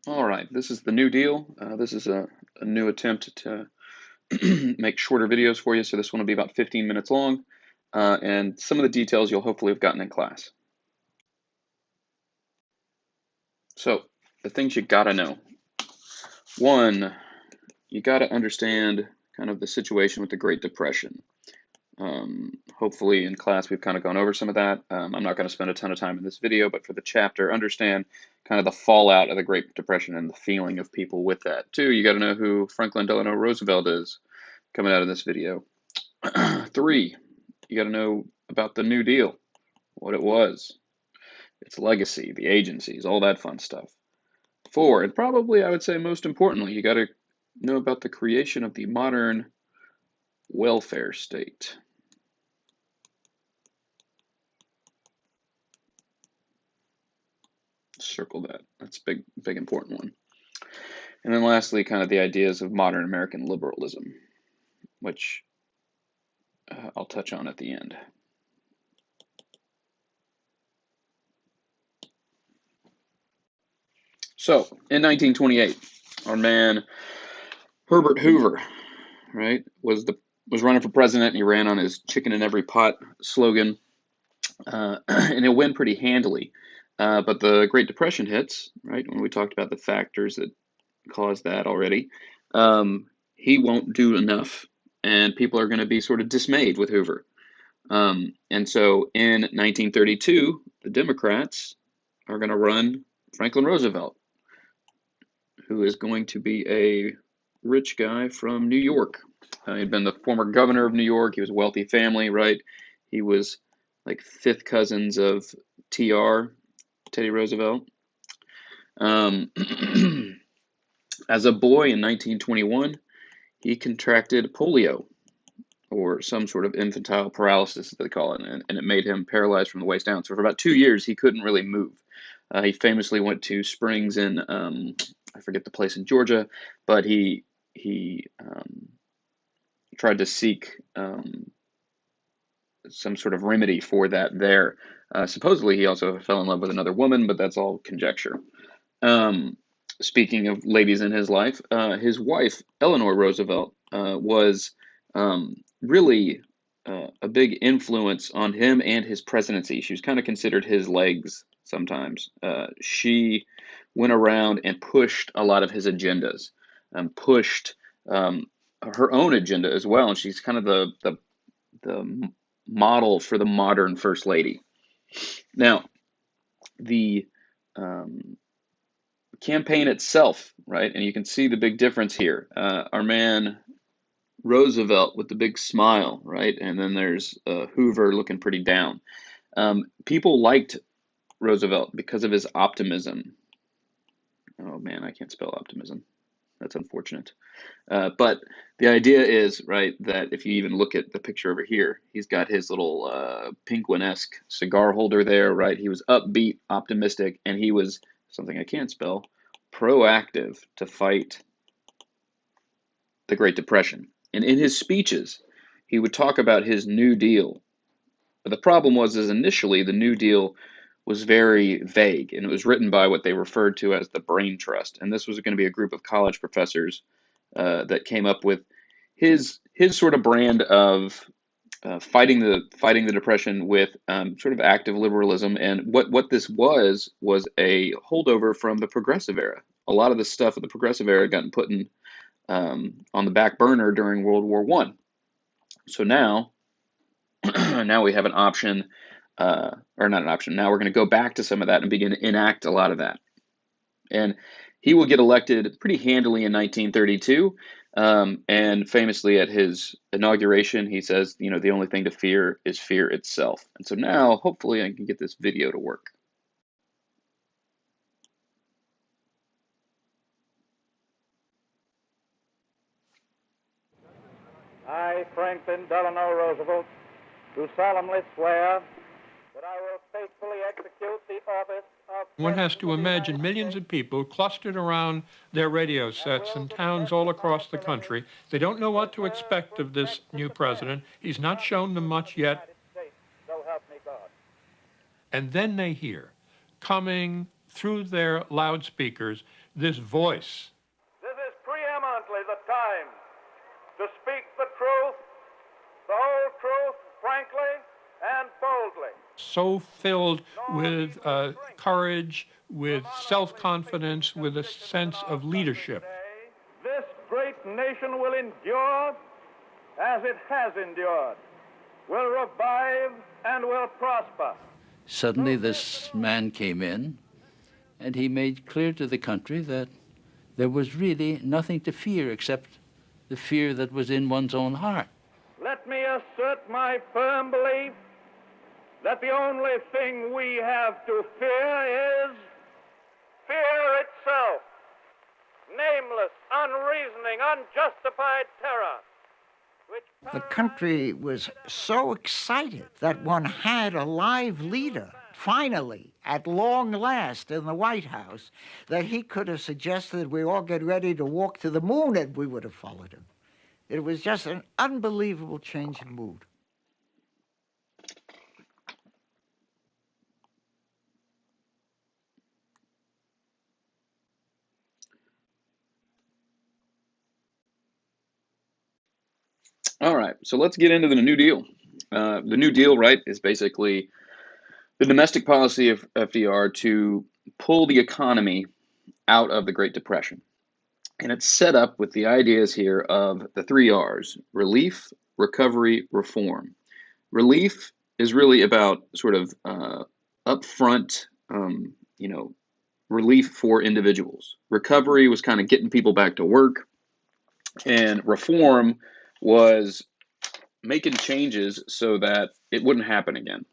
All right, this is the New Deal. This is a new attempt to make shorter videos for you, so this one will be about 15 minutes long, and some of the details you'll hopefully have gotten in class. So, the things you gotta know. One, you gotta understand kind of the situation with the Great Depression. Hopefully in class we've kind of gone over some of that. I'm not going to spend a ton of time in this video, but for the chapter, understand kind of the fallout of the Great Depression and the feeling of people with that. Two, you got to know who Franklin Delano Roosevelt is coming out of this video. Three, you got to know about the New Deal, what it was, its legacy, the agencies, all that fun stuff. Four, and probably I would say most importantly, you got to know about the creation of the modern welfare state. Circle that. That's a big important one. And then lastly, kind of the ideas of modern American liberalism, which I'll touch on at the end. So, in 1928, our man Herbert Hoover, right, was running for president, and he ran on his "chicken in every pot" slogan, and he'll win pretty handily. But the Great Depression hits, right, when we talked about the factors that caused that already. He won't do enough, and people are going to be sort of dismayed with Hoover. And so in 1932, the Democrats are going to run Franklin Roosevelt, who is going to be a rich guy from New York. He'd been the former governor of New York. He was a wealthy family, right? He was like fifth cousins of TR, Teddy Roosevelt. As a boy in 1921, he contracted polio, or some sort of infantile paralysis, as they call it, and it made him paralyzed from the waist down. So for about 2 years, he couldn't really move. He famously went to Springs in, I forget the place in Georgia, but he tried to seek some sort of remedy for that there. Supposedly, he also fell in love with another woman, but that's all conjecture. Speaking of ladies in his life, his wife, Eleanor Roosevelt, was really a big influence on him and his presidency. She was kind of considered his legs sometimes. She went around and pushed a lot of his agendas, pushed her own agenda as well. And she's kind of the model for the modern first lady. Now, the campaign itself, right? And you can see the big difference here. Our man Roosevelt with the big smile, right? And then there's Hoover looking pretty down. People liked Roosevelt because of his optimism. Oh man, I can't spell optimism. That's unfortunate. But the idea is, right, that if you even look at the picture over here, he's got his little penguin-esque cigar holder there, right? He was upbeat, optimistic, and he was, something I can't spell, proactive to fight the Great Depression. And in his speeches, he would talk about his New Deal. But the problem was, is initially the New Deal was very vague, and it was written by what they referred to as the Brain Trust. And this was going to be a group of college professors that came up with his sort of brand of fighting the depression with sort of active liberalism. And what this was a holdover from the Progressive era. A lot of the stuff of the Progressive era got put in on the back burner during World War I. So now we have an option, or not an option. Now we're going to go back to some of that and begin to enact a lot of that. And he will get elected pretty handily in 1932. And famously at his inauguration, he says, you know, the only thing to fear is fear itself. And so now, hopefully, I can get this video to work. I, Franklin Delano Roosevelt, do solemnly swear that I will faithfully execute the office of One has to imagine millions of people clustered around their radio sets in towns all across the country. They don't know what to expect of this new president. He's not shown them much yet. So help me God. And then they hear, coming through their loudspeakers this voice. This is preeminently the time to speak the truth, the whole truth, frankly and boldly. So filled with courage, with self-confidence, with a sense of leadership. This great nation will endure as it has endured, will revive and will prosper. Suddenly this man came in and he made clear to the country that there was really nothing to fear except the fear that was in one's own heart. Let me assert my firm belief that the only thing we have to fear is fear itself. Nameless, unreasoning, unjustified terror. The country was so excited that one had a live leader, finally, at long last, in the White House, that he could have suggested we all get ready to walk to the moon, and we would have followed him. It was just an unbelievable change in mood. All right, so let's get into the New Deal. The New Deal, right, is basically the domestic policy of FDR to pull the economy out of the Great Depression. And it's set up with the ideas here of the 3 R's: relief, recovery, reform. Relief is really about sort of upfront, relief for individuals. Recovery was kind of getting people back to work. And reform was making changes so that it wouldn't happen again.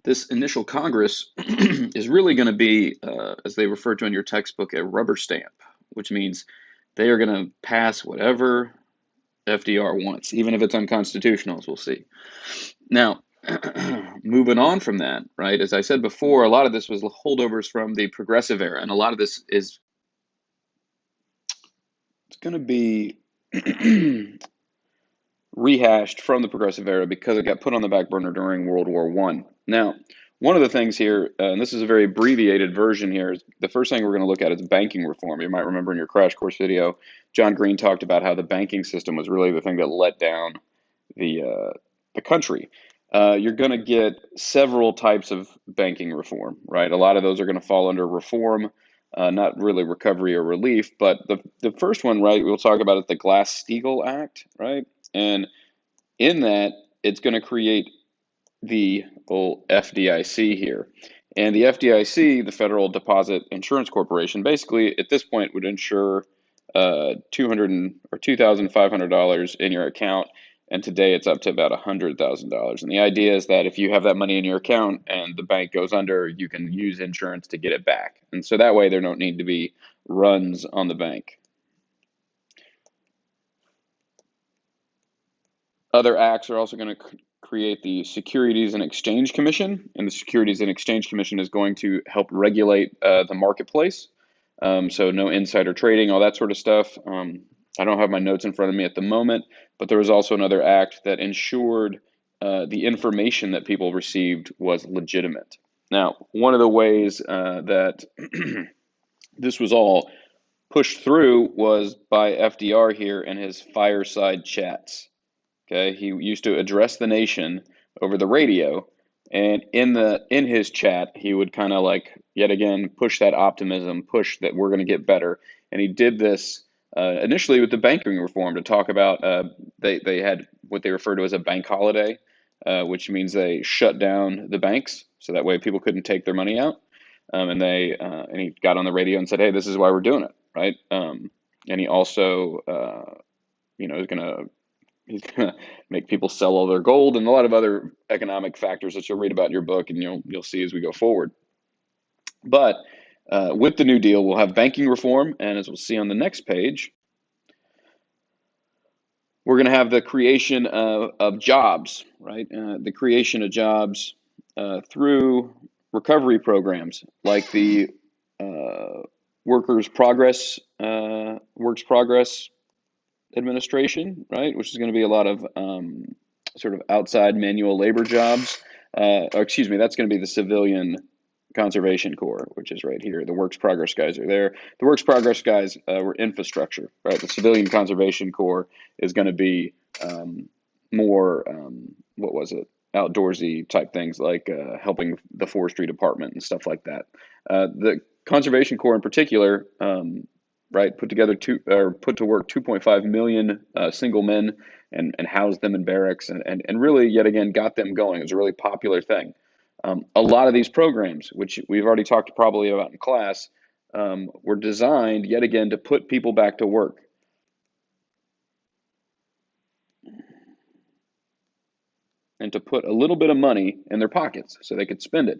This initial Congress is really going to be, as they refer to in your textbook, a rubber stamp, which means they are going to pass whatever FDR wants, even if it's unconstitutional, as we'll see. Now, moving on from that, right, as I said before, a lot of this was holdovers from the progressive era, and a lot of this is it's going to be rehashed from the progressive era because it got put on the back burner during World War I. Now, one of the things here, and this is a very abbreviated version here, is the first thing we're going to look at is banking reform. You might remember in your crash course video, John Green talked about how the banking system was really the thing that let down the country. You're going to get several types of banking reform, right? A lot of those are going to fall under reform, not really recovery or relief. But the first one, right, we'll talk about is the Glass-Steagall Act, right? And in that, it's going to create the old FDIC here. And the FDIC, the Federal Deposit Insurance Corporation, basically at this point would insure $200 or $2,500 in your account. And today it's up to about $100,000. And the idea is that if you have that money in your account and the bank goes under, you can use insurance to get it back. And so that way there don't need to be runs on the bank. Other acts are also going to create the Securities and Exchange Commission, and the Securities and Exchange Commission is going to help regulate the marketplace. So no insider trading, all that sort of stuff. I don't have my notes in front of me at the moment, but there was also another act that ensured the information that people received was legitimate. Now, one of the ways that this was all pushed through was by FDR here and his fireside chats. Okay, he used to address the nation over the radio, and in his chat, he would kind of like yet again push that optimism, push that we're going to get better. And he did this initially with the banking reform to talk about they had what they refer to as a bank holiday, which means they shut down the banks so that way people couldn't take their money out. And he got on the radio and said, "Hey, this is why we're doing it," right? And he also he's gonna make people sell all their gold and a lot of other economic factors that you'll read about in your book and you'll see as we go forward. But with the New Deal, we'll have banking reform, and as we'll see on the next page, we're going to have the creation of jobs, right? The creation of jobs through recovery programs like the Works Progress Administration, right? Which is going to be a lot of sort of outside manual labor jobs. That's going to be the civilian Conservation Corps, which is right here. The Works Progress guys are there. The Works Progress guys were infrastructure, right? The Civilian Conservation Corps is going to be more, what was it? Outdoorsy type things like helping the forestry department and stuff like that. The Conservation Corps in particular, right, put to work 2.5 million single men and housed them in barracks and really yet again got them going. It was a really popular thing. A lot of these programs, which we've already talked probably about in class, were designed yet again to put people back to work. And to put a little bit of money in their pockets so they could spend it.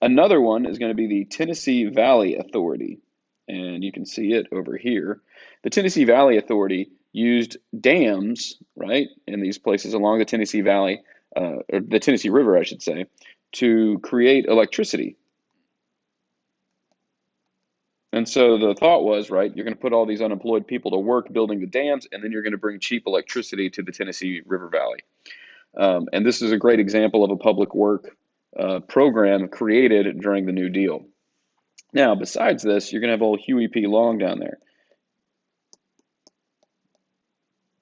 Another one is going to be the Tennessee Valley Authority. And you can see it over here. The Tennessee Valley Authority used dams, right, in these places along the Tennessee Valley, or the Tennessee River, I should say, to create electricity. And so the thought was, right, you're going to put all these unemployed people to work building the dams, and then you're going to bring cheap electricity to the Tennessee River Valley. And this is a great example of a public work program created during the New Deal. Now, besides this, you're going to have old Huey P. Long down there.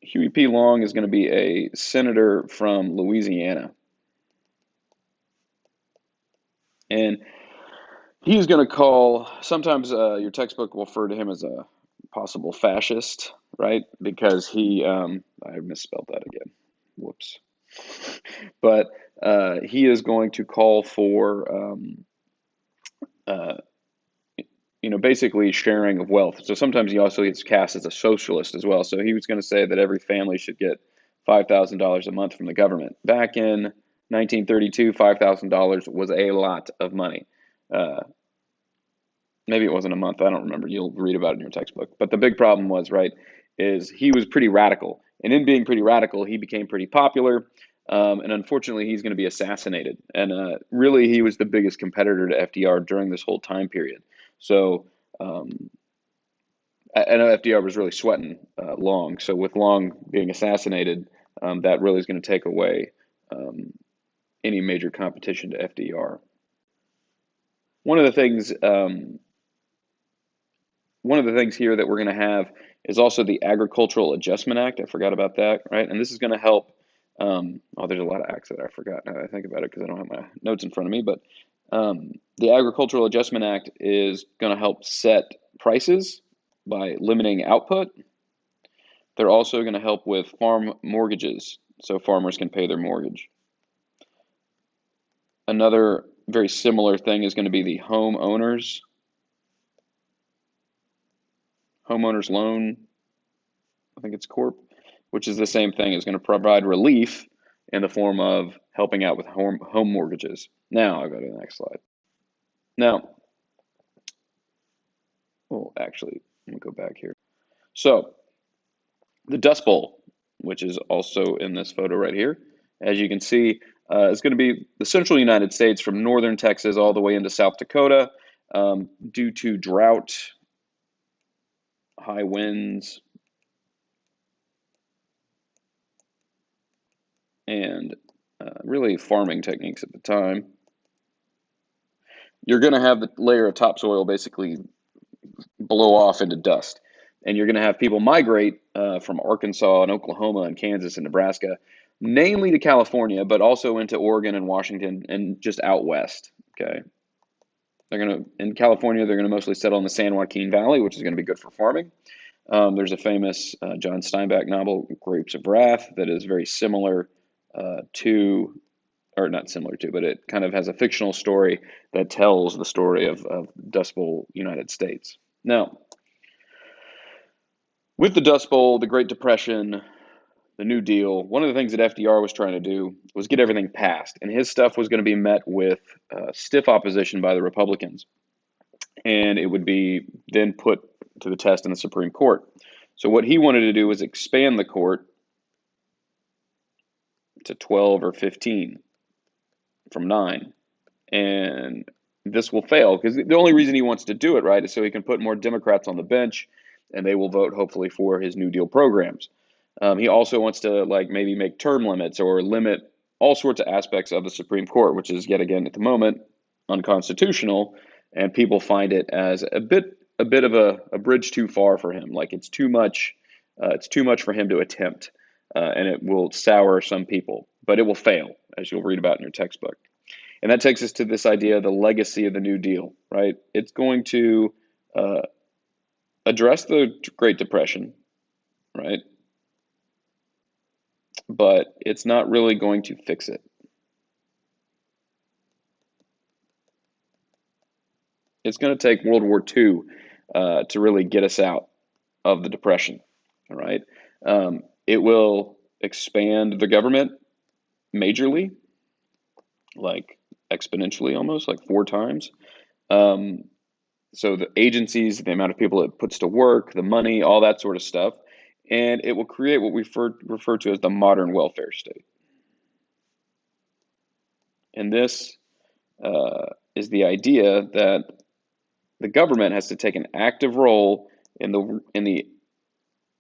Huey P. Long is going to be a senator from Louisiana. And he's going to call, sometimes your textbook will refer to him as a possible fascist, right? Because he, I misspelled that again. Whoops. But he is going to call for, basically sharing of wealth. So sometimes he also gets cast as a socialist as well. So he was going to say that every family should get $5,000 a month from the government. Back in 1932, $5,000 was a lot of money. Maybe it wasn't a month. I don't remember. You'll read about it in your textbook. But the big problem was, right, is he was pretty radical. And in being pretty radical, he became pretty popular. And unfortunately, he's going to be assassinated. And really, he was the biggest competitor to FDR during this whole time period. So I know FDR was really sweating Long. So with Long being assassinated, that really is going to take away any major competition to FDR. One of the things here that we're going to have is also the Agricultural Adjustment Act. I forgot about that, right? And this is going to help. There's a lot of acts that I forgot now that I think about it because I don't have my notes in front of me. But the Agricultural Adjustment Act is going to help set prices by limiting output. They're also going to help with farm mortgages so farmers can pay their mortgage. Another very similar thing is going to be the homeowners loan, I think it's Corp, which is the same thing. Is going to provide relief in the form of helping out with home mortgages. Now I'll go to the next slide. Now, actually, let me go back here. So the Dust Bowl, which is also in this photo right here, as you can see, is going to be the central United States from northern Texas all the way into South Dakota due to drought, high winds, and really farming techniques at the time. You're going to have the layer of topsoil basically blow off into dust. And you're going to have people migrate from Arkansas and Oklahoma and Kansas and Nebraska, mainly to California, but also into Oregon and Washington and just out west. Okay. In California, they're going to mostly settle in the San Joaquin Valley, which is going to be good for farming. There's a famous John Steinbeck novel, Grapes of Wrath, that is very similar to, or not similar to, but it kind of has a fictional story that tells the story of Dust Bowl United States. Now, with the Dust Bowl, the Great Depression, the New Deal, one of the things that FDR was trying to do was get everything passed. And his stuff was going to be met with stiff opposition by the Republicans. And it would be then put to the test in the Supreme Court. So what he wanted to do was expand the court to 12 or 15 from 9. And this will fail because the only reason he wants to do it, right, is so he can put more Democrats on the bench and they will vote hopefully for his New Deal programs. He also wants to maybe make term limits or limit all sorts of aspects of the Supreme Court, which is yet again at the moment unconstitutional, and people find it as a bit of a bridge too far for him. Like it's too much for him to attempt, and it will sour some people, but it will fail, as you'll read about in your textbook. And that takes us to this idea of the legacy of the New Deal, right? It's going to uh, address the Great Depression, right? But it's not really going to fix it. It's going to take World War II to really get us out of the Depression, all right? It will expand the government majorly, like exponentially almost, like 4 times. Um, so the agencies, the amount of people it puts to work, the money, all that sort of stuff. And it will create what we refer to as the modern welfare state. And this is the idea that the government has to take an active role in the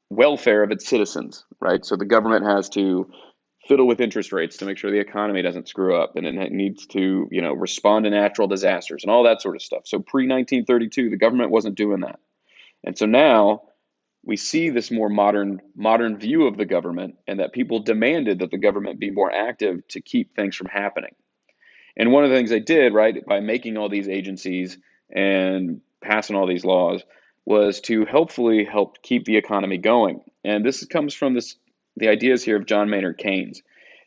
welfare of its citizens, right? So the government has to fiddle with interest rates to make sure the economy doesn't screw up, and it needs to, respond to natural disasters and all that sort of stuff. So pre-1932, the government wasn't doing that. And so now we see this more modern view of the government, and that people demanded that the government be more active to keep things from happening. And one of the things they did, right, by making all these agencies and passing all these laws, was to helpfully help keep the economy going. And this comes from the ideas here of John Maynard Keynes,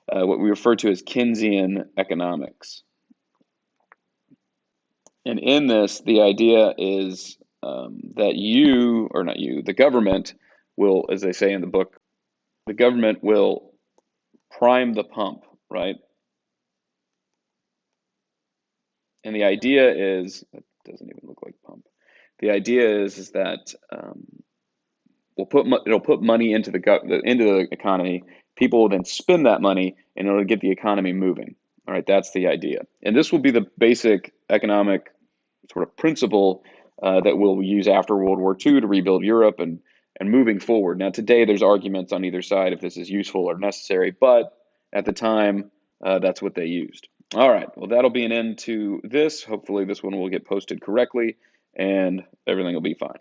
what we refer to as Keynesian economics. And in this, the idea is that the government will, as they say in the book, the government will prime the pump, right? And the idea is, it doesn't even look like pump. The idea is that it'll put money into the economy. People will then spend that money, and it'll get the economy moving. All right, that's the idea. And this will be the basic economic sort of principle that we'll use after World War II to rebuild Europe and moving forward. Now, today there's arguments on either side if this is useful or necessary, but at the time, that's what they used. All right, well, that'll be an end to this. Hopefully this one will get posted correctly and everything will be fine.